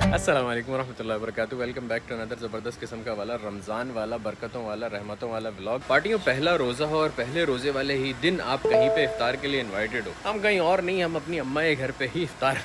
अस्सलाम वालेकुम रहमतुल्लाहि व बरकातुहू। वेलकम बैक टू अनदर ज़बरदस्त किस्म का वाला रमज़ान वाला बरकतों वाला रहमतों वाला व्लॉग। पार्टियों पहला रोज़ा हो और पहले रोज़े वाले ही दिन आप कहीं पे इफ्तार के लिए इनवाइटेड हो। हम कहीं और नहीं, हम अपनी अम्मा के घर पे ही इफ्तार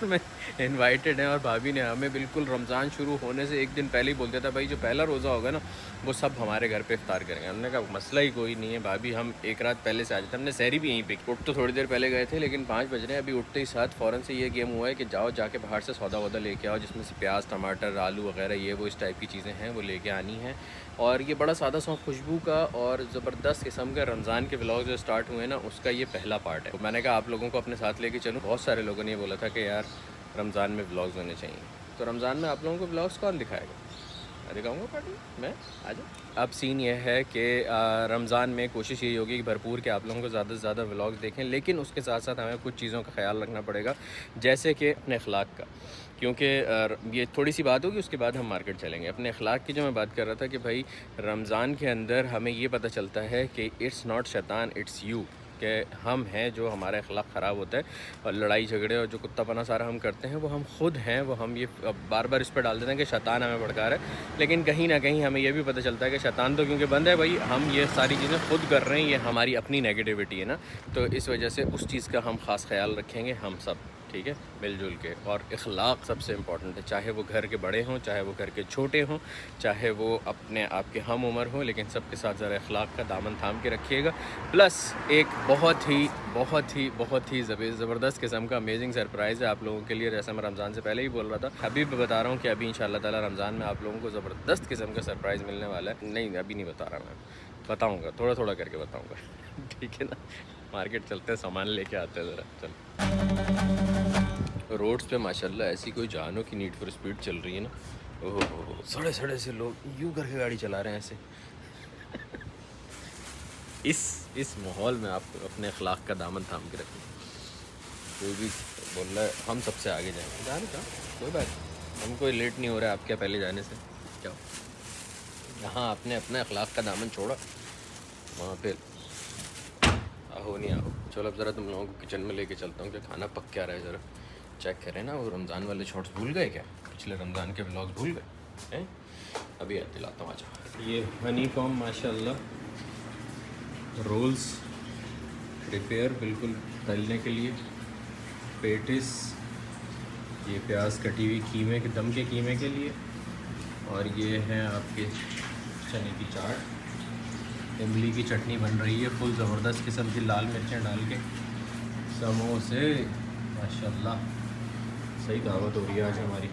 में इनवाइटेड हैं। और भाभी ने हमें बिल्कुल रमज़ान शुरू होने से एक दिन पहले ही बोल दिया था, भाई जो पहला रोज़ा होगा ना वो सब हमारे घर पे इफ्तार करेंगे। हमने कहा मसला ही कोई नहीं है भाभी, हम एक रात पहले से आ जाते। हमने सहरी भी यहीं पे उठ तो थोड़ी देर पहले गए थे, लेकिन 5 बज रहे हैं। अभी उठते ही साथ फ़ौरन से ये गेम हुआ है कि जाओ जाके बाहर से सौदा वौदा लेके आओ, जिसमें से प्याज टमाटर आलू वगैरह ये वो इस टाइप की चीज़ें हैं वो लेके आनी हैं। और ये बड़ा सादा सा खुशबू का और ज़बरदस्त किस्म का रमज़ान के व्लॉग जो स्टार्ट हुए ना उसका ये पहला पार्ट है। तो मैंने कहा आप लोगों को अपने साथ लेके चलूँ। बहुत सारे लोगों ने ये बोला था कि यार रमज़ान में व्लॉग्स होने चाहिए, तो रमज़ान में आप लोगों को व्लॉग्स कौन दिखाएगा? अरे कहूँगा पार्टी मैं आ जाओ। अब सीन ये है कि रमज़ान में कोशिश यही होगी कि भरपूर के आप लोगों को ज़्यादा से ज़्यादा व्लॉग्स देखें, लेकिन उसके साथ साथ हमें कुछ चीज़ों का ख्याल रखना पड़ेगा, जैसे कि अपने अखलाक का। क्योंकि ये थोड़ी सी बात होगी, उसके बाद हम मार्केट चलेंगे। अपने अखलाक की जो मैं बात कर रहा था कि भाई रमज़ान के अंदर हमें ये पता चलता है कि इट्स नॉट शैतान इट्स यू, कि हम हैं जो हमारा अखलाक ख़राब होता है और लड़ाई झगड़े और जो कुत्तापना सारा हम करते हैं वो हम खुद हैं। वो हम ये बार बार इस पर डाल देते हैं कि शैतान हमें भड़का रहा है, लेकिन कहीं ना कहीं हमें ये भी पता चलता है कि शैतान तो क्योंकि बंद है भाई, हम ये सारी चीज़ें खुद कर रहे हैं, ये हमारी अपनी नेगेटिविटी है ना। तो इस वजह से उस चीज़ का हम ख़ास ख्याल रखेंगे हम सब, ठीक है, मिलजुल के। और इखलाक सबसे इम्पॉर्टेंट है, चाहे वो घर के बड़े हों, चाहे वो घर के छोटे हों, चाहे वो अपने आपके हम उम्र हों, लेकिन सबके साथ ज़रा इखलाक का दामन थाम के रखिएगा। प्लस एक बहुत ही ज़बरदस्त किस्म का अमेजिंग सरप्राइज़ है आप लोगों के लिए, जैसा मैं रमज़ान से पहले ही बोल रहा था। अभी भी बता रहा हूँ कि अभी इंशाअल्लाह ताला रमज़ान में आप लोगों को ज़बरदस्त किस्म का सरप्राइज़ मिलने वाला है। नहीं अभी नहीं बता रहा, मैं बताऊँगा, थोड़ा थोड़ा करके बताऊँगा ठीक है ना। मार्केट चलते हैं, सामान लेके आते हैं ज़रा, चल। रोड्स पे माशाल्लाह ऐसी कोई जानों की नीड फॉर स्पीड चल रही है ना। ओहो, सड़े सड़े से लोग यूं करके गाड़ी चला रहे हैं ऐसे इस माहौल में आप अपने अखलाक का दामन थाम के रखें। कोई भी बोल रहा है हम सबसे आगे जाएंगे, जाने का कोई बात नहीं, हम कोई लेट नहीं हो रहा है आपके पहले जाने से। क्या यहाँ आपने अपने अखलाक का दामन छोड़ा, वहाँ पे आहो नहीं आहो। चलो अब ज़रा तुम लोगों को किचन में लेके चलता हूँ कि खाना पक क्या रहा है, ज़रा चेक करें ना। वो रमज़ान वाले शॉर्ट्स भूल गए क्या? पिछले रमज़ान के व्लॉग्स भूल गए हैं? अभी याद दिलाता हूँ। अच्छा ये हनी कॉम माशाल्लाह रोल्स प्रिपेयर बिल्कुल तलने के लिए। पेटिस ये प्याज कटी हुई कीमे के दम के कीमे के लिए। और ये हैं आपके चने की चाट। इमली की चटनी बन रही है फुल ज़बरदस्त किस्म की, लाल मिर्चें डाल के। समोसे माशाल्लाह सही दावत हो रही है आज हमारी।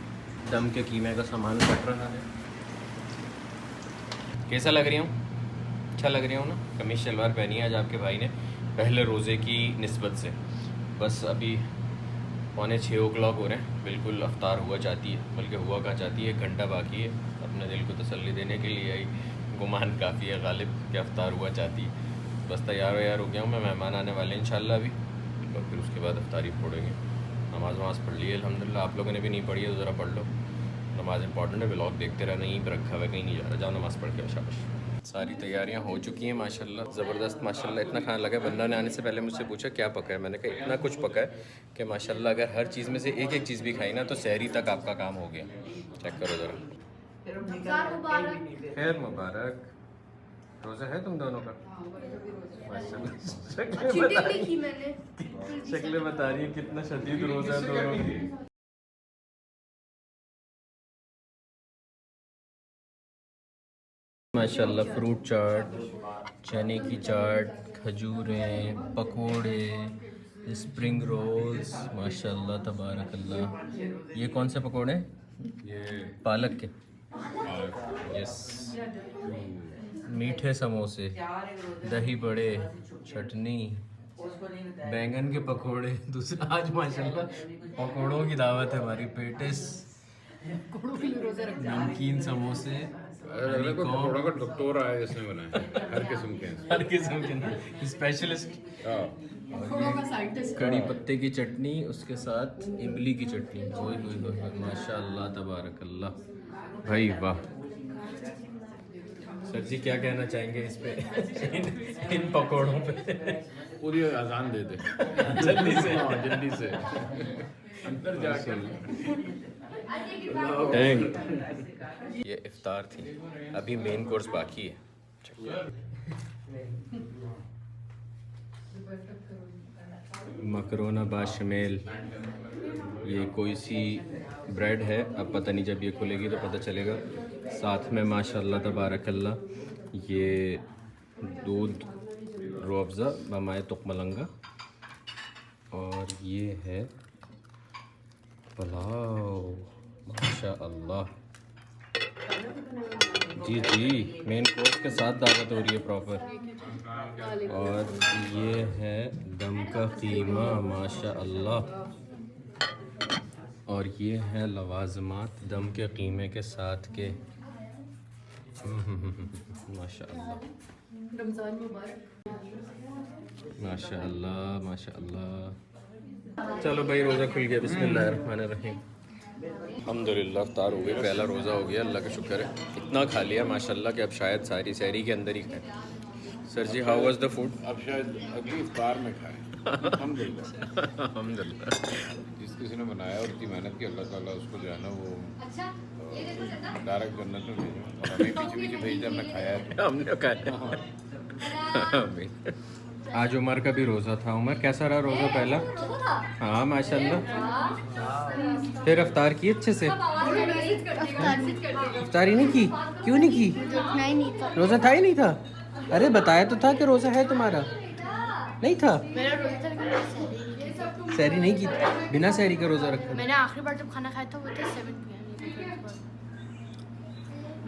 दम के कीमे का सामान कट रहा है। कैसा लग रही हूँ? अच्छा लग रही हूँ ना? कमीज शलवार पहनी है आज आपके भाई ने पहले रोज़े की निस्बत से। बस अभी 5:45 हो रहे हैं, बिल्कुल अफ्तार हुआ चाहती है, बल्कि हुआ का चाहती है, 1 घंटा बाकी है। अपने दिल को तसल्ली देने के लिए आई गुमान काफ़ी है गालिब कि अफ्तार हुआ चाहती है। बस तैयार हो गया हूँ मैं, मेहमान आने वाले हैं इंशाल्लाह अभी, और फिर उसके बाद अफ्तारी फोड़ेंगे। नमाज़ पढ़ ली है अल्हम्दुलिल्लाह, आप लोगों ने भी नहीं पढ़ी है तो ज़रा पढ़ लो। नमाज़ इंपॉर्टेंट है, व्लॉग देखते रहना, यहीं पर रखा हुआ है, कहीं नहीं जा रहा। जाओ नमाज़ पढ़ के शाबाश। सारी तैयारियां हो चुकी हैं माशाल्लाह, ज़बरदस्त माशाल्लाह। इतना खाना लगा, बंदा ने आने से पहले मुझसे पूछा क्या पका है, मैंने कहा इतना कुछ पका है कि माशाल्लाह अगर हर चीज़ में से एक एक चीज़ भी खाई ना तो सहरी तक आपका काम हो गया। चेक करो ज़रा। खैर मुबारक। रोज़ा है तुम दोनों का? माशाल्लाह शक्लें बता रही है कितना शदीद रोज़ा है दोनों की। माशाल्लाह फ्रूट चाट, चने की चाट, खजूरें, पकोड़े, स्प्रिंग रोल्स, माशाल्लाह तबारकल्लाह। ये कौन से पकोड़े? ये पालक के। यस। मीठे समोसे, दही बड़े, चटनी, बैंगन के पकोड़े। दूसरा आज माशाल्लाह पकोड़ों की दावत है हमारी। पेटिस, नमकीन समोसे, पकौड़ा का डॉक्टर आया जिसने बनाया है, हर किस्म के हर किस्म के स्पेशलिस्ट। कड़ी पत्ते की चटनी, उसके साथ इमली की चटनी। ओए होए होए माशाल्लाह तबारकल्लाह भाई वाह। सर जी क्या कहना चाहेंगे इस पे इन पकौड़ों पे? पूरी अजान दे दे जल्दी से। हाँ जल्दी से। अंदर जाकर ये इफ्तार थी, अभी मेन कोर्स बाकी है। मकरोना बाशमेल, ये कोई सी ब्रेड है, अब पता नहीं, जब ये खुलेगी तो पता चलेगा। साथ में माशाल्लाह तबारकल्लाह ये दूध रूअफ़ज़ा बमाए तुकमलंगा, और ये है पुलाव माशाअल्लाह। जी जी, मेन कोर्स के साथ दावत हो रही है प्रॉपर। और ये है दम का कीमा माशाअल्लाह, और ये है लवाज़मात दम के कीमे के साथ के। माशाअल्लाह रमज़ान मुबारक। माशाअल्लाह माशाअल्लाह। चलो भाई, रोज़ा खुल गया, बिस्मिल्लाहिर्रहमानिर्रहीम। अल्हम्दुलिल्लाह इफ्तार हो गई, पहला रोज़ा हो गया, अल्लाह का शुक्र है। इतना खा लिया माशाल्लाह कि अब शायद सारी सहरी के अंदर ही खाएं। Sir ji, how was the food? अब शायद अगली इफ्तार में खाएं। अल्हम्दुलिल्लाह। अल्हम्दुलिल्लाह। जिस किसी ने बनाया और इतनी मेहनत की, अल्लाह ताला उसको जो है ना वो डायरेक्ट जन्नत में भेजे, और हमें पीछे पीछे भेज दे, हमने खाया है तो। हमने खाया। आज उमर का भी रोज़ा था। उमर कैसा रहा रोज़ा पहला? हाँ माशाल्लाह। फिर अफ्तार की अच्छे से? अफ्तारी नहीं की? क्यों नहीं की? रोज़ा था ही नहीं था? अरे बताया तो था कि रोज़ा है तुम्हारा। नहीं था? सहरी नहीं की, बिना सहरी का रोज़ा रखा। मैंने आखिरी बार जब खाना खाया था वो था 7 PM,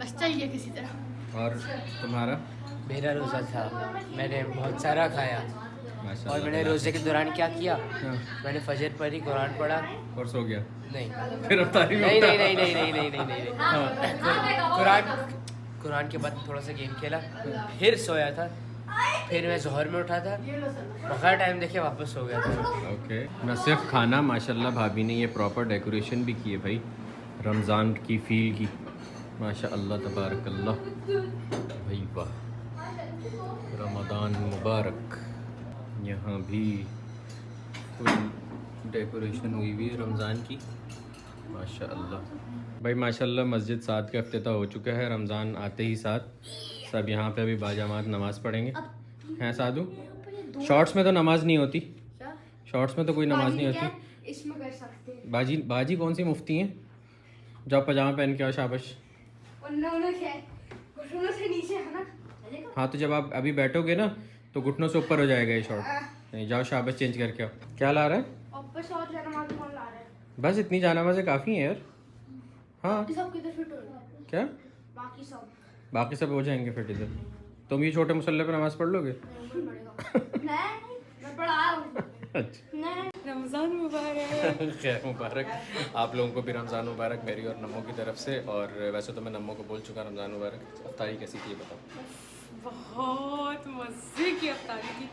बस चाहिए किसी तरह। और तुम्हारा? मेरा रोज़ा था, मैंने बहुत सारा खाया। माशाल्लाह। और मैंने रोज़े के दौरान क्या किया, हाँ। मैंने फजर पर ही कुरान पढ़ा। और सो गया? नहीं फिर अफ्तारी में? नहीं नहीं नहीं नहीं नहीं नहीं नहीं नहीं, नहीं। कुरान के बाद थोड़ा सा गेम खेला, फिर सोया था। फिर मैं ज़ोहर में उठा था, बगैर टाइम देखे वापस सो गया था। ओके। न सिर्फ खाना, माशाल्लाह भाभी ने ये प्रॉपर डेकोरेशन भी की है भाई, रमज़ान की फील की। माशाल्लाह तबारकल्लाह भाई, वाह, रमज़ान मुबारक। यहाँ भी फुल डेकोरेशन हुई हुई है रमज़ान की, माशाल्लाह भाई माशाल्लाह। मस्जिद साथ का अफ्तिताह हो चुका है, रमज़ान आते ही साथ सब यहाँ पे अभी बाजामात नमाज़ पढ़ेंगे। हैं साधु? शॉर्ट्स में तो नमाज नहीं होती, शॉर्ट्स में तो कोई नमाज नहीं होती। इसमें कर सकते हैं। बाजी बाजी कौन सी मुफ्ती हैं? जाओ पजामा पहन के आओ, शाबाश। उन्होंने क्या है? घुटनों से नीचे है ना? हाँ, तो जब आप अभी बैठोगे ना तो घुटनों से ऊपर हो जाएगा ये शॉर्ट। नहीं, जाओ शाबाश, चेंज करके आओ। क्या ला रहा है? वापस और जानमाज़ कौन ला रहा है? बस इतनी जानामाज़ें काफ़ी हैं यार। हाँ, बाकी सब किधर फिट हो रहा है? क्या? बाकी सब बाकी सब हो जाएंगे फिर इधर। तुम ये छोटे मुसल्ले पर नमाज़ पढ़ लोगे? नहीं पड़ेगा। नहीं, मैं पढ़ा रहा हूँ। अच्छा, नहीं, रमज़ान मुबारक। खैर मुबारक आप लोगों को भी, रमज़ान मुबारक मेरी और नमो की तरफ से। और वैसे तो मैं नमो को बोल चुका रमज़ान मुबारक। अफ्तारी कैसी थी ये बताओ? बहुत मज़े की अफ्तारी थी।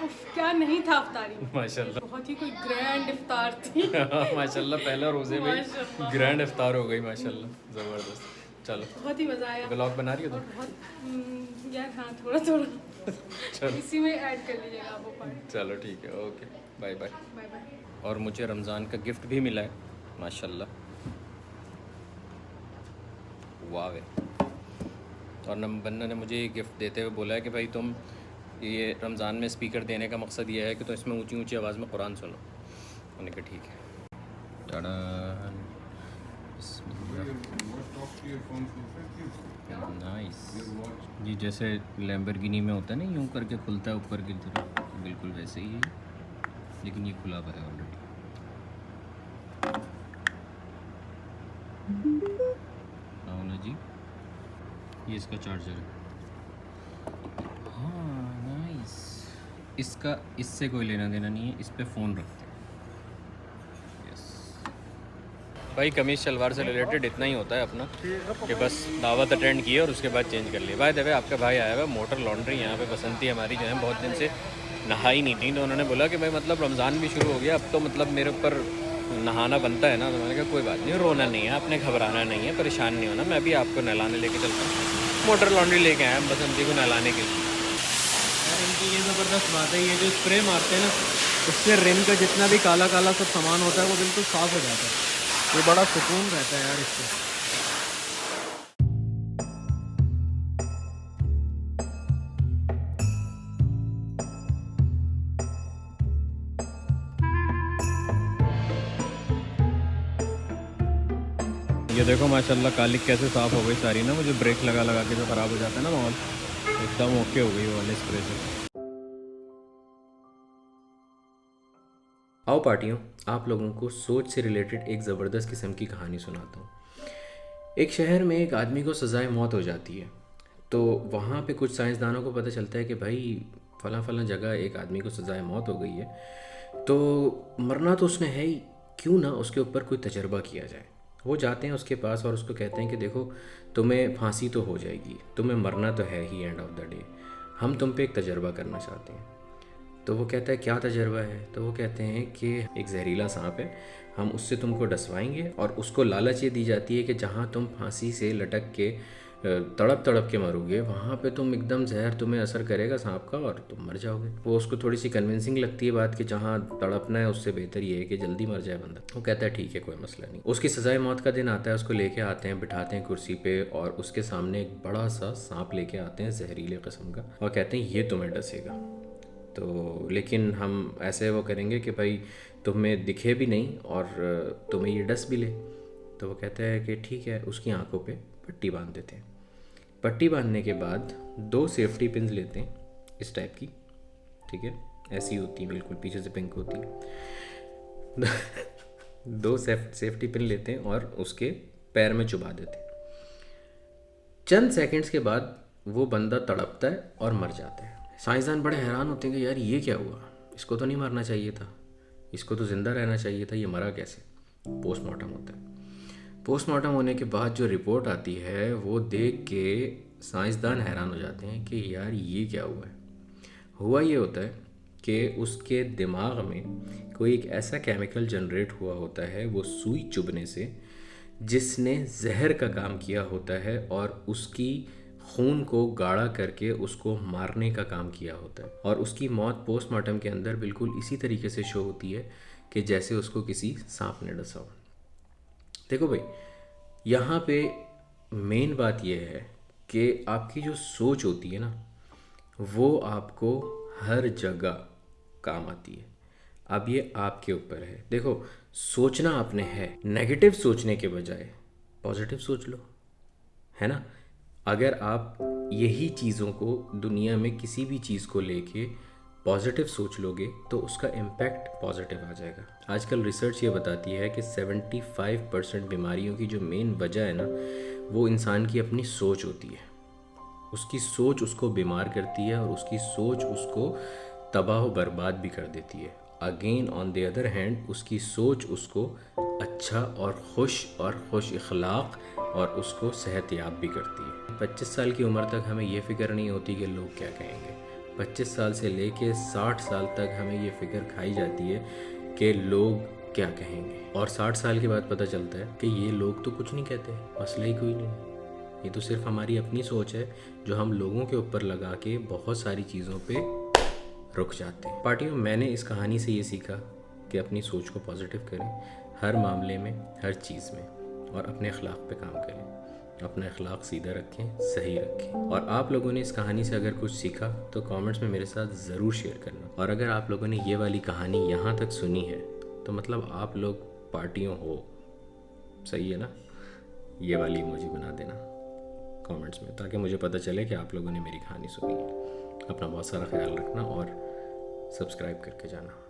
उफ, क्या नहीं था अफ्तारी में। माशाल्लाह। बहुत ही कोई ग्रैंड इफ्तार थी। माशाल्लाह, पहला रोज़े में माशाल्लाह। ग्रैंड इफ्तार हो गई माशाल्लाह, ज़बरदस्त। चलो, बहुत ही मज़ा आया। ब्लॉग बना रही हो और तुम? बहुत यार, हाँ थोड़ा थोड़ा चलो इसी में ऐड कर लीजिएगा आप वो पार्ट। चलो ठीक है, okay, bye bye. Bye bye. और मुझे रमज़ान का गिफ्ट भी मिला है माशाल्लाह, वाह वे। और बन्ना ने मुझे ये गिफ्ट देते हुए बोला है कि भाई तुम ये रमज़ान में स्पीकर देने का मकसद ये है कि तो इसमें ऊंची ऊंची आवाज़ में कुरान सुनो। मैंने कहा ठीक है। टाडान, नाइस। जी जैसे लैम्बोर्गिनी में होता है ना, यूँ करके खुलता है ऊपर की तरफ, बिल्कुल वैसे ही है, लेकिन ये खुला हुआ है ऑलरेडी। आओ ना जी, ये इसका चार्जर है। हाँ नाइस। इसका इससे कोई लेना देना नहीं है, इस पे फ़ोन रखते हैं। यस भाई, कमीज़ शलवार से रिलेटेड इतना ही होता है अपना, कि बस दावत अटेंड किए और उसके बाद चेंज कर लिए। बाय द वे, आपका भाई आया हुआ मोटर लॉन्ड्री यहाँ पे, बसंती हमारी जो है बहुत दिन से नहाई नहीं थी, तो उन्होंने बोला कि भाई मतलब रमज़ान भी शुरू हो गया, अब तो मतलब मेरे ऊपर नहाना बनता है ना। तो मैंने कहा कोई बात नहीं, रोना नहीं है, आपने घबराना नहीं है, परेशान नहीं होना, मैं भी आपको नहलाने लेके चलता हूँ। मोटर लॉन्ड्री लेके आए हम बसंती को नहलाने के लिए। यार इनकी ये ज़बरदस्त बात है, ये जो स्प्रे मारते हैं ना, उससे रिम का जितना भी काला काला सब सामान होता है वो बिल्कुल साफ़ हो जाता है। ये बड़ा सुकून रहता है यार इससे। ये देखो माशाल्लाह कालिक कैसे साफ़ हो गई सारी ना, मुझे ब्रेक लगा लगा के जो ख़राब हो जाता है ना माहौल, एकदम ओके हो गई वो वाले स्प्रे से। आओ पार्टियों, आप लोगों को सोच से रिलेटेड एक ज़बरदस्त किस्म की कहानी सुनाता हूँ। एक शहर में एक आदमी को सज़ाए मौत हो जाती है, तो वहाँ पे कुछ साइंसदानों को पता चलता है कि भाई फ़लाँ फ़लाँ जगह एक आदमी को सज़ाए मौत हो गई है, तो मरना तो उसने है ही, क्यों ना उसके ऊपर कोई तजर्बा किया जाए। वो जाते हैं उसके पास और उसको कहते हैं कि देखो तुम्हें फांसी तो हो जाएगी, तुम्हें मरना तो है ही एंड ऑफ द डे, हम तुम पे एक तजर्बा करना चाहते हैं। तो वो कहता है क्या तजर्बा है? तो वो कहते हैं कि एक जहरीला सांप है, हम उससे तुमको डसवाएंगे और उसको लालच ये दी जाती है कि जहाँ तुम फांसी से लटक के तड़प तड़प के मरोगे वहाँ पे तुम एकदम जहर तुम्हें असर करेगा सांप का और तुम मर जाओगे। वो उसको थोड़ी सी कन्विंसिंग लगती है बात कि जहाँ तड़पना है उससे बेहतर ये है कि जल्दी मर जाए बंदा। वो कहता है ठीक है कोई मसला नहीं। उसकी सज़ाए मौत का दिन आता है, उसको लेके आते हैं, बिठाते हैं कुर्सी पे और उसके सामने एक बड़ा सा सांप लेके आते हैं जहरीले किस्म का और कहते हैं ये तुम्हें डसेगा, तो लेकिन हम ऐसे वो करेंगे कि भाई तुम्हें दिखे भी नहीं और तुम्हें ये डस भी ले। तो वो कहता है कि ठीक है। उसकी आंखों पे पट्टी बांध देते हैं। पट्टी बांधने के बाद 2 सेफ्टी पिन लेते हैं इस टाइप की, ठीक है, ऐसी होती है बिल्कुल, पीछे से पिंक होती है। 2 सेफ्टी पिन लेते हैं और उसके पैर में चुभा देते हैं। चंद सेकंड्स के बाद वो बंदा तड़पता है और मर जाता है। साइंसदान बड़े हैरान होते हैं कि यार ये क्या हुआ, इसको तो नहीं मरना चाहिए था, इसको तो ज़िंदा रहना चाहिए था, ये मरा कैसे? पोस्टमार्टम होता है। पोस्टमार्टम होने के बाद जो रिपोर्ट आती है वो देख के साइंसदान हैरान हो जाते हैं कि यार ये क्या हुआ है। हुआ ये होता है कि उसके दिमाग में कोई एक ऐसा केमिकल जनरेट हुआ होता है वो सुई चुभने से, जिसने जहर का काम किया होता है और उसकी खून को गाढ़ा करके उसको मारने का काम किया होता है। और उसकी मौत पोस्टमार्टम के अंदर बिल्कुल इसी तरीके से शो होती है कि जैसे उसको किसी सांप ने डसा हो। देखो भाई, यहाँ पे मेन बात यह है कि आपकी जो सोच होती है ना, वो आपको हर जगह काम आती है। अब ये आपके ऊपर है। देखो, सोचना आपने है, नेगेटिव सोचने के बजाय पॉजिटिव सोच लो, है ना। अगर आप यही चीज़ों को दुनिया में किसी भी चीज़ को लेके पॉजिटिव सोच लोगे तो उसका इम्पैक्ट पॉजिटिव आ जाएगा। आजकल रिसर्च ये बताती है कि 75% बीमारियों की जो मेन वजह है ना, वो इंसान की अपनी सोच होती है। उसकी सोच उसको बीमार करती है और उसकी सोच उसको तबाह बर्बाद भी कर देती है। Again on the other hand, उसकी सोच उसको अच्छा और खुश इखलाक और उसको सेहतयाब भी करती है। 25 साल की उम्र तक हमें ये फ़िक्र नहीं होती कि लोग क्या कहेंगे। 25 साल से लेके 60 साल तक हमें ये फ़िक्र खाई जाती है कि लोग क्या कहेंगे, और 60 साल के बाद पता चलता है कि ये लोग तो कुछ नहीं कहते, मसला ही कोई नहीं, ये तो सिर्फ हमारी अपनी सोच है जो हम लोगों के ऊपर लगा के बहुत सारी चीज़ों पे रुक जाते हैं। पार्टियों, मैंने इस कहानी से ये सीखा कि अपनी सोच को पॉजिटिव करें हर मामले में, हर चीज़ में, और अपने अखलाक पे काम करें, अपना अखलाक सीधा रखें, सही रखें। और आप लोगों ने इस कहानी से अगर कुछ सीखा तो कमेंट्स में मेरे साथ ज़रूर शेयर करना। और अगर आप लोगों ने ये वाली कहानी यहाँ तक सुनी है तो मतलब आप लोग पार्टियों हो, सही है ना। ये वाली इमोजी बना देना कमेंट्स में, ताकि मुझे पता चले कि आप लोगों ने मेरी कहानी सुनी है। अपना बहुत सारा ख्याल रखना और सब्सक्राइब करके जाना।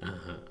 हाँ।